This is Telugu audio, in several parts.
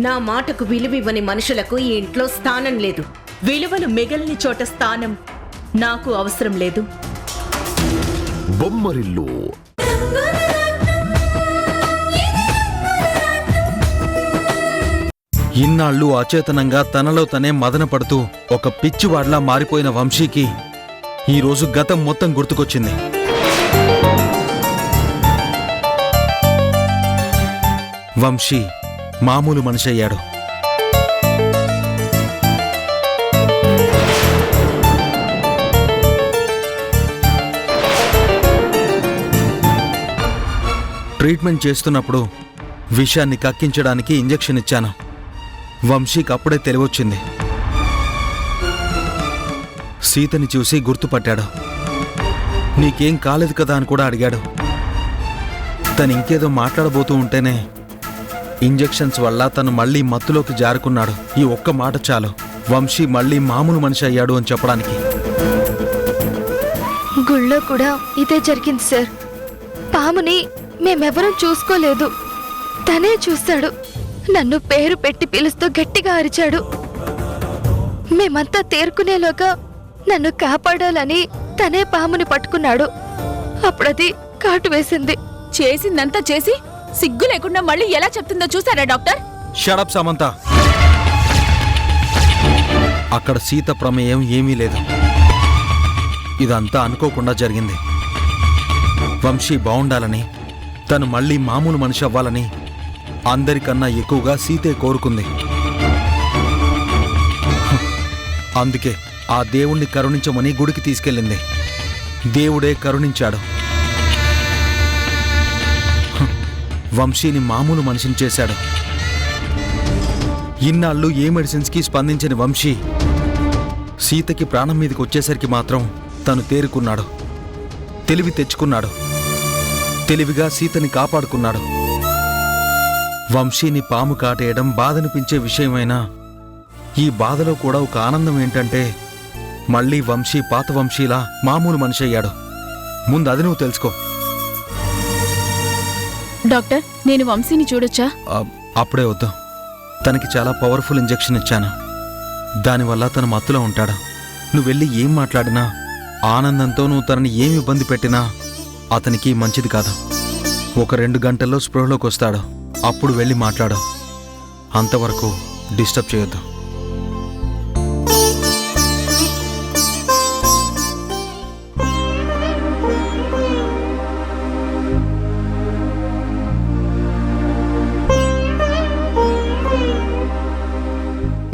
నా మాటకు విలువివ్వని మనుషులకు ఈ ఇంట్లో స్థానం లేదు. విలువలు మిగలని చోట స్థానం నాకు అవసరం లేదు. బొమ్మరిల్లు ఇన్నాళ్ళు అచేతనంగా తనలో తనే మదనపడుతూ ఒక పిచ్చివాడ్లా మారిపోయిన వంశీకి ఈరోజు గతం మొత్తం గుర్తుకొచ్చింది. వంశీ మామూలు మనిషి అయ్యాడు. ట్రీట్మెంట్ చేస్తున్నప్పుడు విషాన్ని కక్కించడానికి ఇంజెక్షన్ ఇచ్చాను. వంశీకి అప్పుడే తెలివొచ్చింది. సీతని చూసి గుర్తుపట్టాడు. నీకేం కాలేదు కదా అని కూడా అడిగాడు. తను ఇంకేదో మాట్లాడబోతూ ఉంటేనే ఇంజెక్షన్స్ వల్ల తను మళ్లీ మత్తులోకి జారుకున్నాడు. ఈ ఒక్క మాట చాలు వంశీ మళ్లీ మామూలు మనిషి అయ్యాడు అని చెప్పడానికి. గుళ్ళో కూడా ఇదే జరిగింది సార్. పాముని మేమెవరూ చూసుకోలేదు, తనే చూశాడు. నన్ను పేరు పెట్టి పిలుస్తూ గట్టిగా అరిచాడు. మేమంతా తేరుకునేలోగా నన్ను కాపాడాలని తనే పాముని పట్టుకున్నాడు. అప్పుడది కాటు వేసింది. చేసిందంతా చేసి సిగ్గు లేకుండా మళ్ళీ ఎలా చెప్తుందో చూసారా డాక్టర్? షడప్ సమంత. అక్కడ సీత ప్రమేయం ఏమీ లేదు. ఇదంతా అనుకోకుండా జరిగింది. వంశీ బావుండాలని, తను మళ్ళీ మామూలు మనిషి అవ్వాలని అందరికన్నా ఎక్కువగా సీతే కోరుకుంది. అందుకే ఆ దేవుణ్ణి కరుణించమని గుడికి తీసుకెళ్ళింది. దేవుడే కరుణించాడు. వంశీని మామూలు మనిషిని చేశాడు. ఇన్నాళ్ళు ఏ మెడిసిన్స్కి స్పందించని వంశీ సీతకి ప్రాణం మీదకి వచ్చేసరికి మాత్రం తను తేరుకున్నాడు. తెలివి తెచ్చుకున్నాడు. తెలివిగా సీతని కాపాడుకున్నాడు. వంశీని పాము కాటేయడం బాధనిపించే విషయమైనా ఈ బాధలో కూడా ఒక ఆనందం ఏంటంటే మళ్ళీ వంశీ పాత వంశీలా మామూలు మనిషి అయ్యాడు. ముందు అది నువ్వు తెలుసుకో. డాక్టర్, నేను వంశీని చూడొచ్చా? అప్పుడే వద్దు. తనకి చాలా పవర్ఫుల్ ఇంజెక్షన్ ఇచ్చాను. దానివల్ల తను మత్తులో ఉంటాడు. నువ్వు వెళ్ళి ఏం మాట్లాడినా, ఆనందంతో నువ్వు తనని ఏమి ఇబ్బంది పెట్టినా అతనికి మంచిది కాదు. ఒక 2 గంటల్లో స్పృహలోకి వస్తాడు. అప్పుడు వెళ్ళి మాట్లాడు. అంతవరకు డిస్టర్బ్ చేయొద్దు.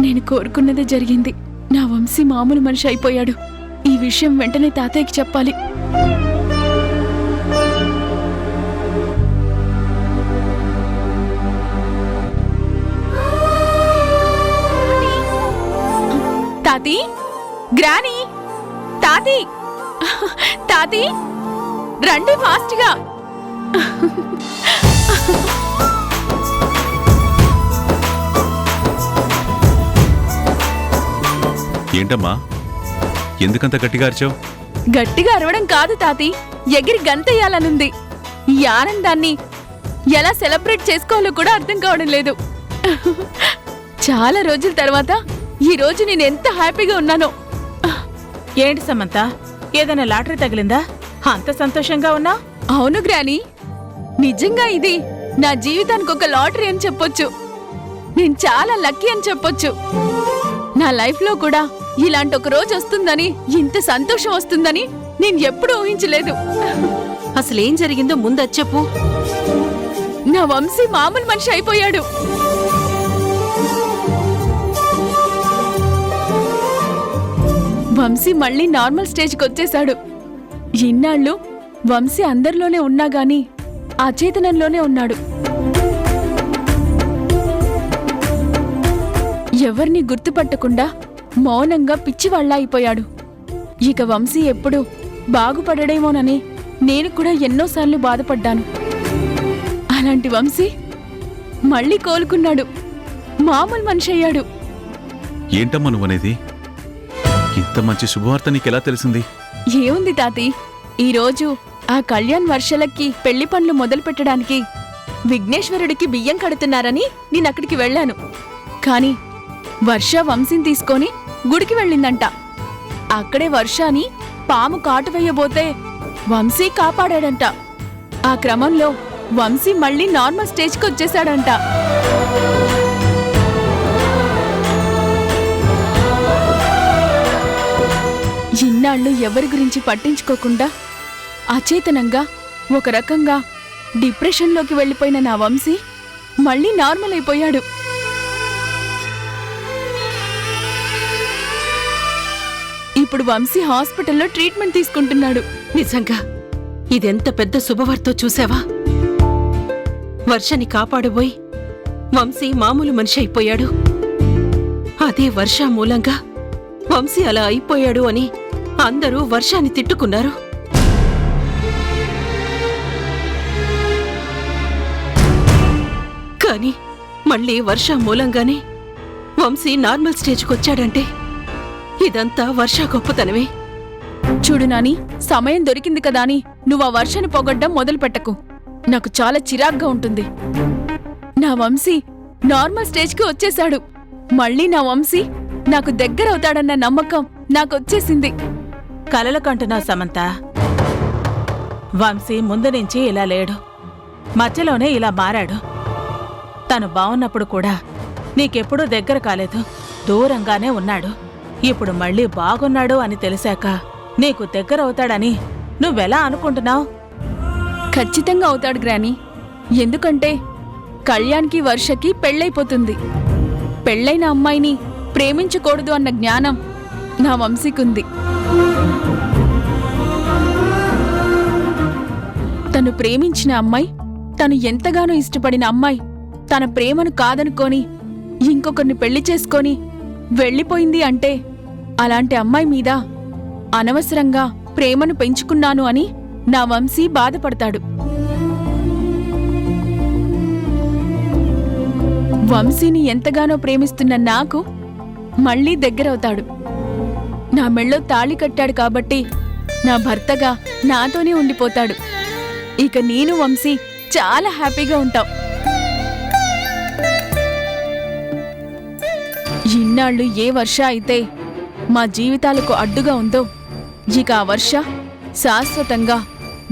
నేను కోరుకున్నదే జరిగింది. నా వంశీ మామూలు మనిషి అయిపోయాడు. ఈ విషయం వెంటనే తాతయ్యకి చెప్పాలి. తాతీ, గ్రానీ, తాతీ, తాతీ, రండి ఫాస్ట్గా. ఏంటమ్మా, ఎందుకంత గట్టిగా అరిచావు? గట్టిగా అరవడం కాదు తాతీ, ఎగిరి గంతెయ్యాలనుంది. ఈ ఆనందాన్ని ఎలా సెలబ్రేట్ చేసుకోవాలో కూడా అర్థం కావడం లేదు. చాలా రోజుల తర్వాత ఈ రోజు నేను ఎంత హ్యాపీగా ఉన్నానో. ఏంటి సమంత, ఏదైనా లాటరీ తగిలిందా? అంత సంతోషంగా ఉన్నా? అవును గ్రానీ, నిజంగా ఇది నా జీవితానికి ఒక లాటరీ అని చెప్పొచ్చు. నేను చాలా లక్కీ అని చెప్పొచ్చు. నా లైఫ్లో కూడా ఇలాంటి ఒక రోజు వస్తుందని, ఇంత సంతోషం వస్తుందని నేను ఎప్పుడూ ఊహించలేదు. అసలేం జరిగిందో ముందు చెప్పు. నా వంశీ మామూలు మనిషి అయిపోయాడు. వంశీ మళ్ళీ నార్మల్ స్టేజ్కి వచ్చేశాడు. ఇన్నాళ్ళు వంశీ అందరిలోనే ఉన్నా గాని అచేతనంలోనే ఉన్నాడు. ఎవరిని గుర్తుపట్టకుండా మౌనంగా పిచ్చివాళ్లా అయిపోయాడు. ఇక వంశీ ఎప్పుడు బాగుపడడేమోనని నేను కూడా ఎన్నోసార్లు బాధపడ్డాను. అలాంటి వంశీ మళ్ళీ కోలుకున్నాడు. మామూలు మనిషి అయ్యాడు. ఏంటమ్మా నువ్వనేది? ఇంత మంచి శుభవార్త నీకెలా తెలిసింది? ఏముంది తాతీ, ఈరోజు ఆ కళ్యాణ్ వర్షలకి పెళ్లి పనులు మొదలు పెట్టడానికి విఘ్నేశ్వరుడికి బియ్యం కడుతున్నారని నేనక్కడికి వెళ్ళాను. కాని వర్ష వంశీని తీసుకొని గుడికి వెళ్ళిందంట. అక్కడే వర్షాని పాము కాటు వేయబోతే వంశీ కాపాడాడంట. ఆ క్రమంలో వంశీ మళ్ళీ నార్మల్ స్టేజ్కి వచ్చేశాడంట. ఇన్నాళ్ళు ఎవరి గురించి పట్టించుకోకుండా అచేతనంగా ఒక రకంగా డిప్రెషన్లోకి వెళ్ళిపోయిన నా వంశీ మళ్ళీ నార్మల్ అయిపోయాడు. ఇప్పుడు వంశీ హాస్పిటల్లో ట్రీట్మెంట్ తీసుకుంటున్నాడు. నిజంగా ఇదెంత పెద్ద శుభవార్తో చూసావా? వర్షని కాపాడబోయి వంశీ మామూలు మనిషి అయిపోయాడు. అదే వర్ష మూలంగా వంశీ అలా అయిపోయాడు అని అందరూ వర్షాన్ని తిట్టుకున్నారు. కానీ మళ్ళీ వర్ష మూలంగానే వంశీ నార్మల్ స్టేజ్కొచ్చాడంటే ఇదంతా వర్ష గొప్పతనమే. చూడు నాని, సమయం దొరికింది కదా అని నువ్వు ఆ వర్షాన్ని పొగడ్డం మొదలుపెట్టకు. నాకు చాలా చిరాగ్గా ఉంటుంది. నా వంశీ నార్మల్ స్టేజ్కి వచ్చేశాడు. మళ్ళీ నా వంశీ నాకు దగ్గరవుతాడన్న నమ్మకం నాకొచ్చేసింది. కలలు కంటున్నా సమంత. వంశీ ముందు నుంచి ఇలా లేడు, మధ్యలోనే ఇలా మారాడు. తను బావున్నప్పుడు కూడా నీకెప్పుడూ దగ్గర కాలేదు, దూరంగానే ఉన్నాడు. ఇప్పుడు మళ్ళీ బాగున్నాడు అని తెలిసాక నీకు దగ్గరవుతాడని నువ్వెలా అనుకుంటున్నావు? ఖచ్చితంగా అవుతాడు గ్రాని. ఎందుకంటే కళ్యాణ్కి వర్షకి పెళ్ళైపోతుంది. పెళ్ళైన అమ్మాయిని ప్రేమించకూడదు అన్న జ్ఞానం నా వంశీకుంది. తను ప్రేమించిన అమ్మాయి, తను ఎంతగానో ఇష్టపడిన అమ్మాయి తన ప్రేమను కాదనుకొని ఇంకొకరిని పెళ్లి చేసుకొని వెళ్ళిపోయింది అంటే అలాంటి అమ్మాయి మీద అనవసరంగా ప్రేమను పెంచుకున్నాను అని నా వంశీ బాధపడతాడు. వంశీని ఎంతగానో ప్రేమిస్తున్న నాకు మళ్ళీ దగ్గరవుతాడు. నా మెళ్ళో తాళి కట్టాడు కాబట్టి నా భర్తగా నాతోనే ఉండిపోతాడు. ఇక నేను వంశీ చాలా హ్యాపీగా ఉంటాం. ఇన్నాళ్ళు ఏ వర్ష అయితే మా జీవితాలకు అడ్డుగా ఉందో, ఇక ఆ వర్ష శాశ్వతంగా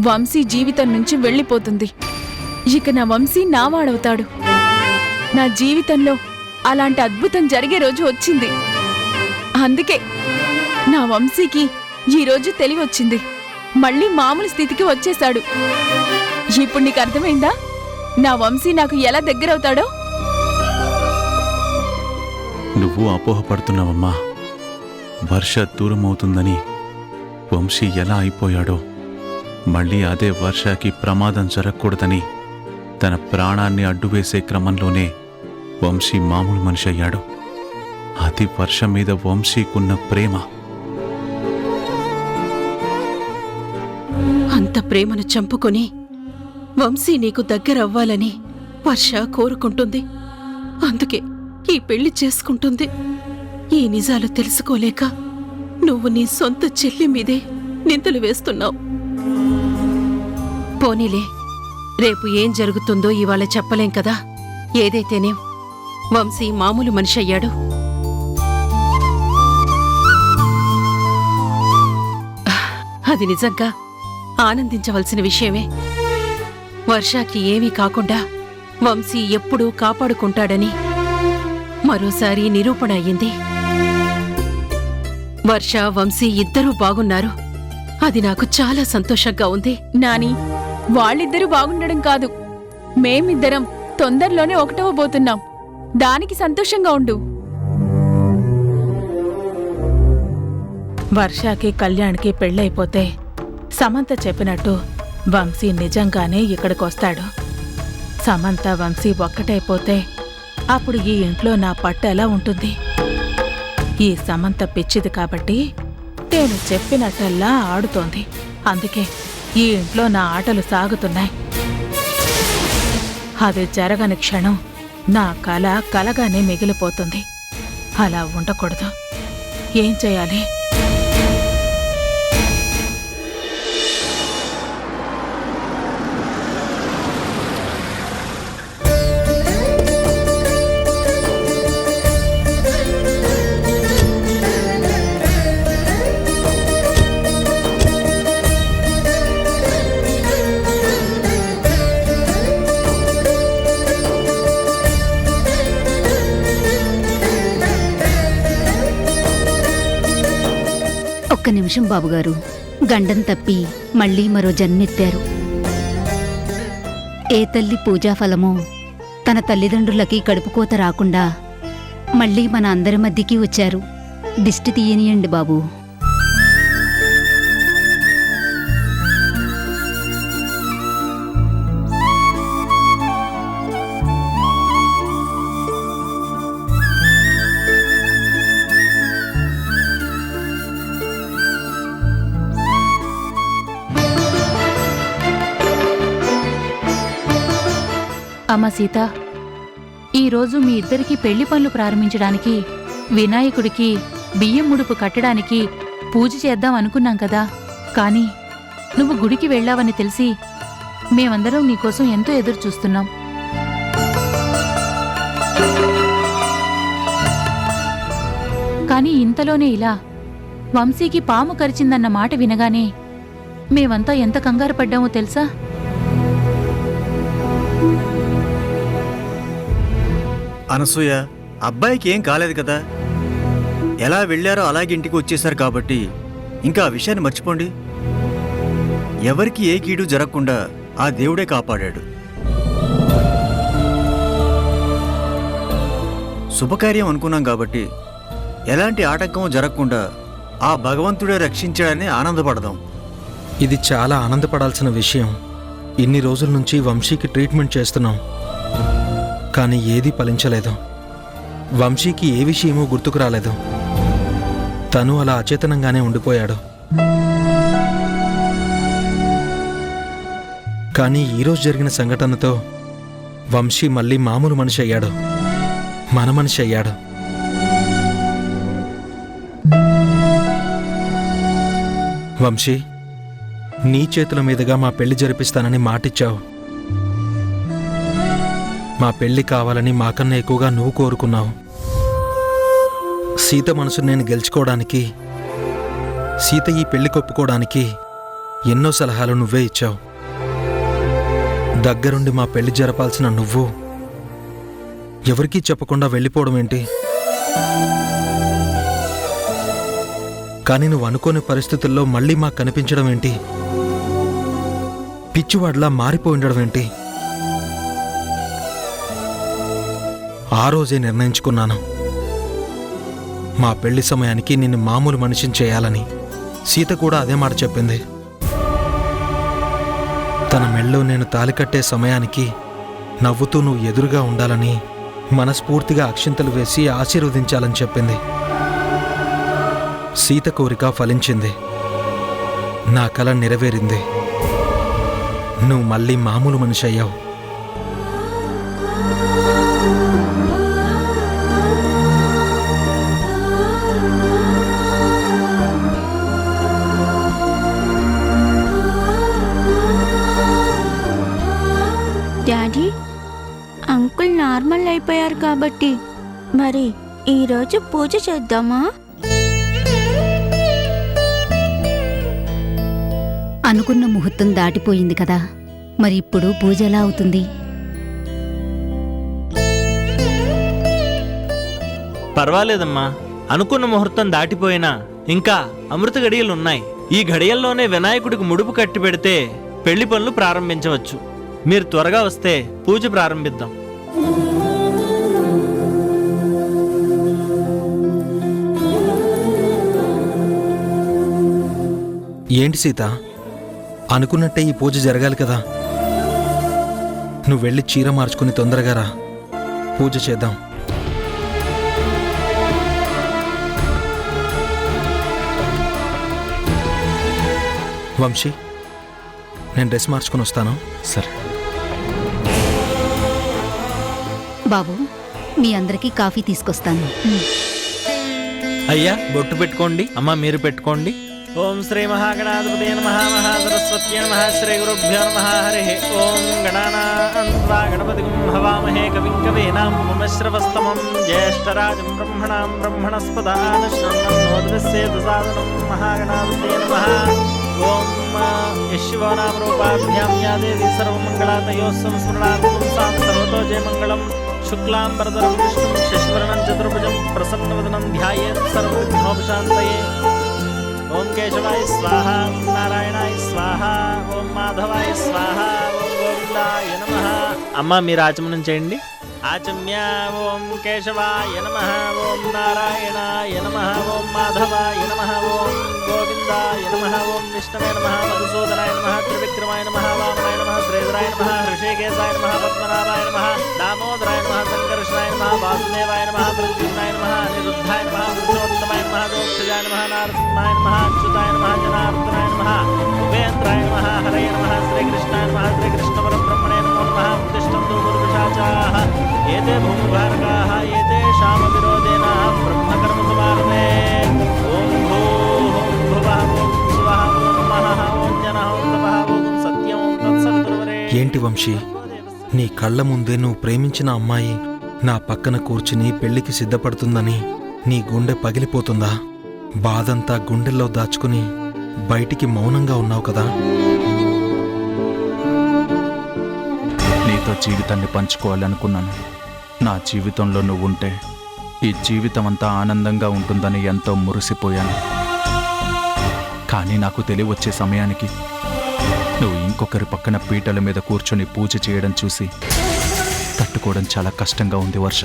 వంశీ జీవితం నుంచి వెళ్ళిపోతుంది. ఇక నా వంశీ నావాడవుతాడు. నా జీవితంలో అలాంటి అద్భుతం జరిగే రోజు వచ్చింది. అందుకే నా వంశీకి ఈరోజు తెలివొచ్చింది. మళ్ళీ మామూలు స్థితికి వచ్చేశాడు. ఇప్పుడు నీకు అర్థమైందా నా వంశీ నాకు ఎలా దగ్గరవుతాడో? నువ్వు అపోహపడుతున్నావమ్మా. వర్ష దూరం అవుతుందని వంశీ ఎలా అయిపోయాడో, మళ్ళీ అదే వర్షకి ప్రమాదం జరగకూడదని తన ప్రాణాన్ని అడ్డువేసే క్రమంలోనే వంశీ మామూలు మనిషి అయ్యాడు. అది వర్ష మీద వంశీకున్న ప్రేమ. అంత ప్రేమను చంపుకొని వంశీ నీకు దగ్గరవ్వాలని వర్ష కోరుకుంటుంది. అందుకే ఈ పెళ్లి చేసుకుంటుంది. ఈ నిజాలు తెలుసుకోలేక నువ్వు నీ సొంత చెల్లి మీదే నిందలు వేస్తున్నావు. పోనీలే, రేపు ఏం జరుగుతుందో ఇవాళ చెప్పలేం కదా. ఏదైతేనేం వంశీ మామూలు మనిషి అయ్యాడు. అది నిజంగా ఆనందించవలసిన విషయమే. వర్షాకి ఏమీ కాకుండా వంశీ ఎప్పుడూ కాపాడుకుంటాడని మరోసారి నిరూపణ అయ్యింది. వర్ష, వంశీ ఇద్దరూ బాగున్నారు. అది నాకు చాలా సంతోషంగా ఉంది. నాని, వాళ్ళిద్దరూ బాగుండడం కాదు, మేమిద్దరం తొందరలోనే ఒకటవబోతున్నాం. దానికి సంతోషంగా ఉండు. వర్షాకి కళ్యాణ్కి పెళ్ళైపోతే సమంత చెప్పినట్టు వంశీ నిజంగానే ఇక్కడికొస్తాడు. సమంత, వంశీ ఒక్కటైపోతే అప్పుడు ఈ ఇంట్లో నా పట్టు ఎలా ఉంటుంది? ఈ సమంత పిచ్చిది కాబట్టి నేను చెప్పినట్టల్లా ఆడుతోంది. అందుకే ఈ ఇంట్లో నా ఆటలు సాగుతున్నాయి. అది జరగని క్షణం నా కల కలగానే మిగిలిపోతుంది. అలా ఉండకూడదు. ఏం చేయాలి? ఒక్క నిమిషం బాబుగారు. గండం తప్పి మళ్ళీ మరో జన్మెత్తారు. ఏ తల్లి పూజాఫలమో తన తల్లిదండ్రులకి కడుపుకోత రాకుండా మళ్ళీ మన అందరి మధ్యకి వచ్చారు. దిష్టి తీయనియండి బాబు. అమ్మ సీత, ఈరోజు మీ ఇద్దరికి పెళ్లి పనులు ప్రారంభించడానికి, వినాయకుడికి బియ్యం ముడుపు కట్టడానికి పూజ చేద్దాం అనుకున్నాం కదా. కానీ నువ్వు గుడికి వెళ్ళావని తెలిసి మేమందరం నీకోసం ఎంతో ఎదురు చూస్తున్నాం. కానీ ఇంతలోనే ఇలా వంశీకి పాము కరిచిందన్న మాట వినగానే మేమంతా ఎంత కంగారు పడ్డామో తెలుసా? అనసూయ, అబ్బాయికి ఏం కాలేదు కదా. ఎలా వెళ్ళారో అలాగే ఇంటికి వచ్చేశారు కాబట్టి ఇంకా ఆ విషయాన్ని మర్చిపోండి. ఎవరికి ఏ కీడు జరగకుండా ఆ దేవుడే కాపాడాడు. శుభకార్యం అనుకున్నాం కాబట్టి ఎలాంటి ఆటంకం జరగకుండా ఆ భగవంతుడే రక్షించాడని ఆనందపడదాం. ఇది చాలా ఆనందపడాల్సిన విషయం. ఇన్ని రోజుల నుంచి వంశీకి ట్రీట్మెంట్ చేస్తున్నాం, కానీ ఏదీ ఫలించలేదు. వంశీకి ఏ విషయమూ గుర్తుకు రాలేదు. తను అలా అచేతనంగానే ఉండిపోయాడు. కానీ ఈరోజు జరిగిన సంఘటనతో వంశీ మళ్ళీ మామూలు మనిషి అయ్యాడు, మన మనిషి అయ్యాడు. వంశీ, నీ చేతుల మీదుగా మా పెళ్లి జరిపిస్తానని మాటిచ్చావు. మా పెళ్లి కావాలని మాకన్నా ఎక్కువగా నువ్వు కోరుకున్నావు. సీత మనసును నేను గెలుచుకోవడానికి, సీత ఈ పెళ్లి కొప్పుకోవడానికి ఎన్నో సలహాలు నువ్వే ఇచ్చావు. దగ్గరుండి మా పెళ్లి జరపాల్సిన నువ్వు ఎవరికీ చెప్పకుండా వెళ్ళిపోవడం ఏంటి? కానీ నువ్వు అనుకోని పరిస్థితుల్లో మళ్ళీ మాకు కనిపించడం ఏంటి? పిచ్చివాడ్లా మారిపోయి ఉండడం ఏంటి? ఆ రోజే నిర్ణయించుకున్నాను, మా పెళ్లి సమయానికి నిన్ను మామూలు మనిషిని చేయాలని. సీత కూడా అదే మాట చెప్పింది. తన మెళ్ళో నేను తాళి కట్టే సమయానికి నవ్వుతూ నువ్వు ఎదురుగా ఉండాలని, మనస్ఫూర్తిగా అక్షింతలు వేసి ఆశీర్వదించాలని చెప్పింది. సీత కోరిక ఫలించింది, నా కల నెరవేరింది. నువ్వు మళ్ళీ మామూలు మనిషి అయ్యావు. డాడీ, అంకుల్ నార్మల్ అయిపోయారు కాబట్టి మరి ఈరోజు పూజ చేద్దామా? అనుకున్న ముహూర్తం దాటిపోయింది కదా, మరి ఇప్పుడు పూజ ఎలా అవుతుంది? పర్వాలేదమ్మా, అనుకున్న ముహూర్తం దాటిపోయినా ఇంకా అమృత గడియలున్నాయి. ఈ గడియల్లోనే వినాయకుడికి ముడుపు కట్టి పెడితే పెళ్లి పనులు ప్రారంభించవచ్చు. మీరు త్వరగా వస్తే పూజ ప్రారంభిద్దాం. ఏంటి సీత, అనుకున్నట్టే ఈ పూజ జరగాలి కదా. నువ్వు వెళ్ళి చీర మార్చుకుని తొందరగా రా, పూజ చేద్దాం. వంశీ, నేను డ్రెస్ మార్చుకుని వస్తాను. సరే. బాబు, మీ అందరికీ కాఫీ తీసుకొస్తాను. అయ్యా బొట్టు పెట్టుకోండి, అమ్మ మీరు పెట్టుకోండి. ఓం శ్రీ మహాగణాధిపతే నమః, మహాసరస్వత్యై నమః, శ్రీ గురుభ్యో నమః. హరి ఓం గణానాన్వా గణపతిం హవామహే కవిం కవీనాం ఉపమశ్రవస్తమం జ్యేష్ఠరాజం బ్రహ్మణాం బ్రహ్మణస్పదాన శృణ్వన్నోద్విశ్చేదసాదనం. మహాగణాధిపతే నమః. ఓం యశివో నామ రూపాభ్యాం యా దేవీ సర్వమంగళాతయోః సంస్మరణార్థం సాం సర్వతో జయమంగళం. శుక్లాం వరదరం విష్ణుం శశివర్ణం చతుర్భుజం ప్రసన్నవదనం ధ్యాయేత్ సర్వవిఘ్నోపశాంతయే. ఓం కేశవాయ స్వాహ, ఓం నారాయణాయ స్వాహ, ఓం మాధవాయ స్వాహ, ఓం గోవిందాయ నమః. అమ్మ మీరు ఆచమనం చేయండి. ఆచమ్య ఓం కేశవాయ నమః, ఓం నారాయణాయ నమః, ఓం మాధవాయ నమః, ఓం గోవిందాయ నమః, ఓం విష్ణవే నమః, మధుసూదనాయ నమః, త్రివిక్రమాయ నమః, వామనాయ నమః, శ్రీధరాయ నమః, హృషికేశాయ నమః, పద్మనాభాయ నమః, దామోదరాయ నమః, సంకర్షణాయ నమః, వాసుదేవాయ నమః, ప్రద్యుమ్నాయ నమః, అనిరుద్ధాయ నమః, పురుషోత్తమాయ నమః, దోక్షజాయ నమః, నారసింహాయ నమః, అచ్యుతాయ నమః, జనార్దనాయ నమః, ఉపేంద్రాయ నమః, హరయ నమః, శ్రీకృష్ణాయ నమః, శ్రీకృష్ణపరబ్రహ్మణే నమో నమః. ఉత్తిష్టంతు పురుషాచాః ఏతే భూమిభారకాః ఏతేషాం విరోధేన బ్రహ్మకర్మసుమార్దే. ఓం భూః ఓం భువః ఓం సువః ఓం మహః ఓం జనః ఓం తపః ఓం సత్యం ఓం తత్సవితుర్వరేణ్యం. ఏంటి వంశీ, నీ కళ్ళ ముందే నువ్వు ప్రేమించిన అమ్మాయి నా పక్కన కూర్చుని పెళ్లికి సిద్ధపడుతుందని నీ గుండె పగిలిపోతుందా? బాధంతా గుండెల్లో దాచుకుని బయటికి మౌనంగా ఉన్నావు కదా. నీతో జీవితాన్ని పంచుకోవాలనుకున్నాను. నా జీవితంలో నువ్వు ఉంటే ఈ జీవితం అంతా ఆనందంగా ఉంటుందని ఎంతో మురిసిపోయాను. కానీ నాకు తెలివొచ్చే సమయానికి నువ్వు ఇంకొకరి పక్కన పీటల మీద కూర్చొని పూజ చేయడం చూసి తట్టుకోవడం చాలా కష్టంగా ఉంది వర్ష.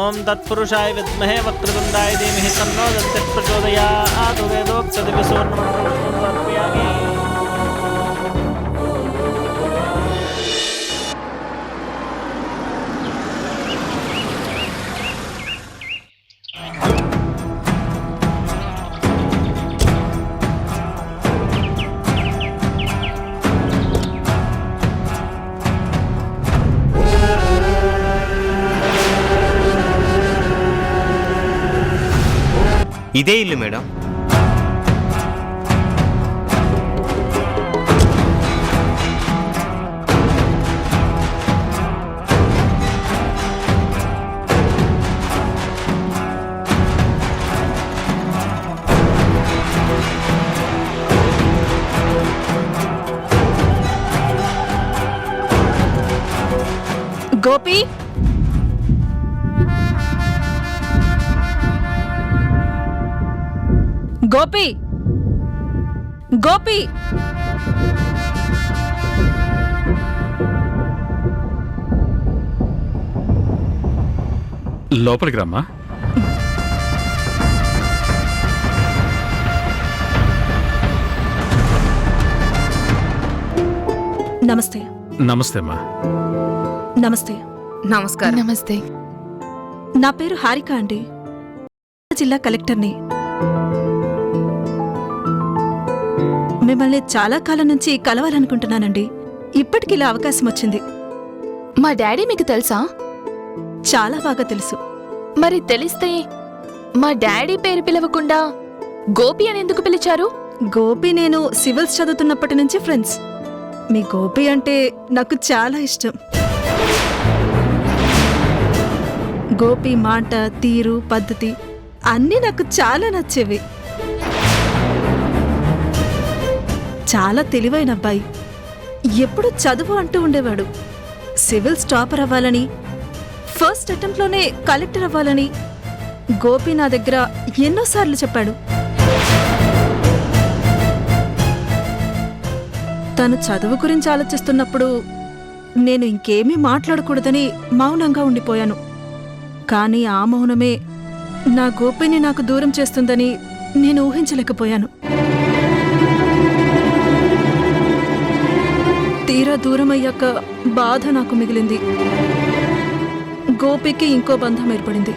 ఓం తత్పురుషాయ విద్మహే వక్రతుండాయ ధీమహి తన్నో దంతిః ప్రచోదయాత్. వేదోక్తదివ్య సువర్ణమంత్రం సమర్పయామి. ఇదే ఇల్లు మేడం. గోపి, గోపి, గోపి. లోపలికి రమ్మా. నమస్తే. నమస్తే అమ్మా. నమస్తే. నమస్కారం. నమస్తే. నా పేరు హారిక అండి. జిల్లా కలెక్టర్ని. మిమ్మల్ని చాలా కాలం నుంచి కలవాలనుకుంటున్నానండి. ఇప్పటికి ఇలా అవకాశం వచ్చింది. మా డాడీ మీకు తెలుసా? చాలా బాగా తెలుసు. మరి తెలిస్తే మా డాడీ పేరు పిలవకుండా గోపి అని ఎందుకు పిలిచారు? గోపి నేను సివిల్స్ చదువుతున్నప్పటి నుంచి ఫ్రెండ్స్. మీ గోపి అంటే నాకు చాలా ఇష్టం. గోపి మాట, తీరు, పద్ధతి అన్నీ నాకు చాలా నచ్చేవి. చాలా తెలివైన అబ్బాయి. ఎప్పుడు చదువు అంటూ ఉండేవాడు. సివిల్స్ టాపర్ అవ్వాలని, ఫస్ట్ అటెంప్ట్లోనే కలెక్టర్ అవ్వాలని గోపి నా దగ్గర ఎన్నోసార్లు చెప్పాడు. తను చదువు గురించి ఆలోచిస్తున్నప్పుడు నేను ఇంకేమీ మాట్లాడకూడదని మౌనంగా ఉండిపోయాను. కానీ ఆ మౌనమే నా గోపిని నాకు దూరం చేస్తుందని నేను ఊహించలేకపోయాను. తీరా దూరమయ్యాక బాధ నాకు మిగిలింది. గోపికి ఇంకో బంధం ఏర్పడింది.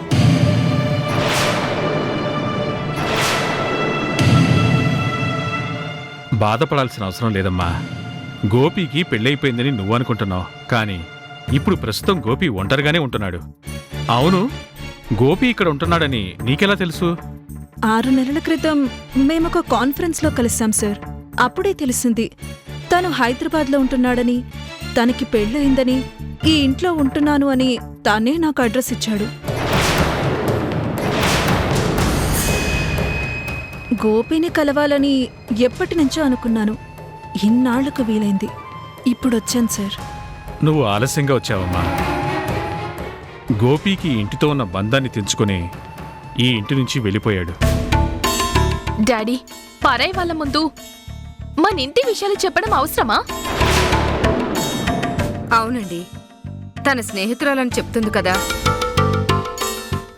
బాధపడాల్సిన అవసరం లేదమ్మా. గోపికి పెళ్ళైపోయిందని నువ్వు అనుకుంటున్నావు, కానీ ఇప్పుడు ప్రస్తుతం గోపి ఒంటరిగానే ఉంటున్నాడు. అవును, గోపి ఇక్కడ ఉంటున్నాడని నీకెలా తెలుసు? 6 నెలల క్రితం మేమొక కాన్ఫరెన్స్లో కలిసాం సార్. అప్పుడే తెలిసింది తను హైదరాబాద్లో ఉంటున్నాడని, తనకి పెళ్ళయిందని, ఈ ఇంట్లో ఉంటున్నాను అని తానే నాకు అడ్రస్ ఇచ్చాడు. గోపిని కలవాలని ఎప్పటి నుంచో అనుకున్నాను. ఇన్నాళ్లకు వీలైంది. ఇప్పుడొచ్చాను సార్. నువ్వు ఆలస్యంగా వచ్చావమ్మా. గోపికి ఇంటితో ఉన్న బంధాన్ని తెంచుకొని ఈ ఇంటి నుంచి వెళ్ళిపోయాడు. డాడీ, పరాయి వాళ్ళ ముందు మన ఇంటి విషయాలు చెప్పడం అవసరమా? అవునండి, తన స్నేహితురాలని చెప్తుంది కదా,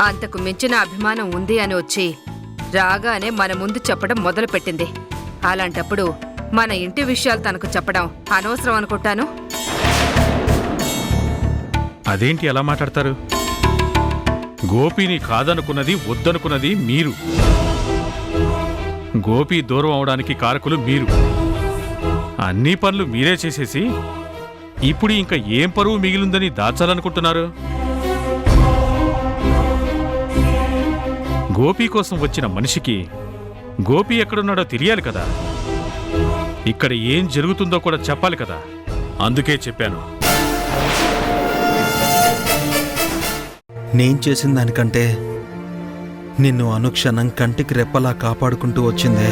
అంతకు మించిన అభిమానం ఉంది అని వచ్చి రాగానే మన ముందు చెప్పడం మొదలుపెట్టింది. అలాంటప్పుడు మన ఇంటి విషయాలు తనకు చెప్పడం అనవసరం అనుకుంటాను. అదేంటి అలా మాట్లాడతారు? గోపిని కాదనుకున్నది వద్దనుకున్నది మీరు. గోపి దూరం అవడానికి కారకులు మీరు. అన్ని పనులు మీరే చేసేసి ఇప్పుడు ఇంకా ఏం పరువు మిగిలిందని దాచాలనుకుంటున్నారు? గోపి కోసం వచ్చిన మనిషికి గోపి ఎక్కడున్నాడో తెలియాలి కదా, ఇక్కడ ఏం జరుగుతుందో కూడా చెప్పాలి కదా. అందుకే చెప్పాను. నేను చేసిన దానికంటే నిన్ను అనుక్షణం కంటికి రెప్పలా కాపాడుకుంటూ వచ్చిందే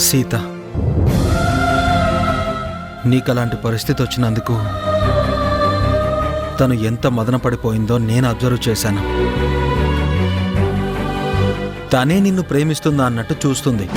సీత. నీకలాంటి పరిస్థితి వచ్చినందుకు తను ఎంత మదనపడిపోయిందో నేను అబ్జర్వ్ చేశాను. తనే నిన్ను ప్రేమిస్తుందా అన్నట్టు చూస్తుంది.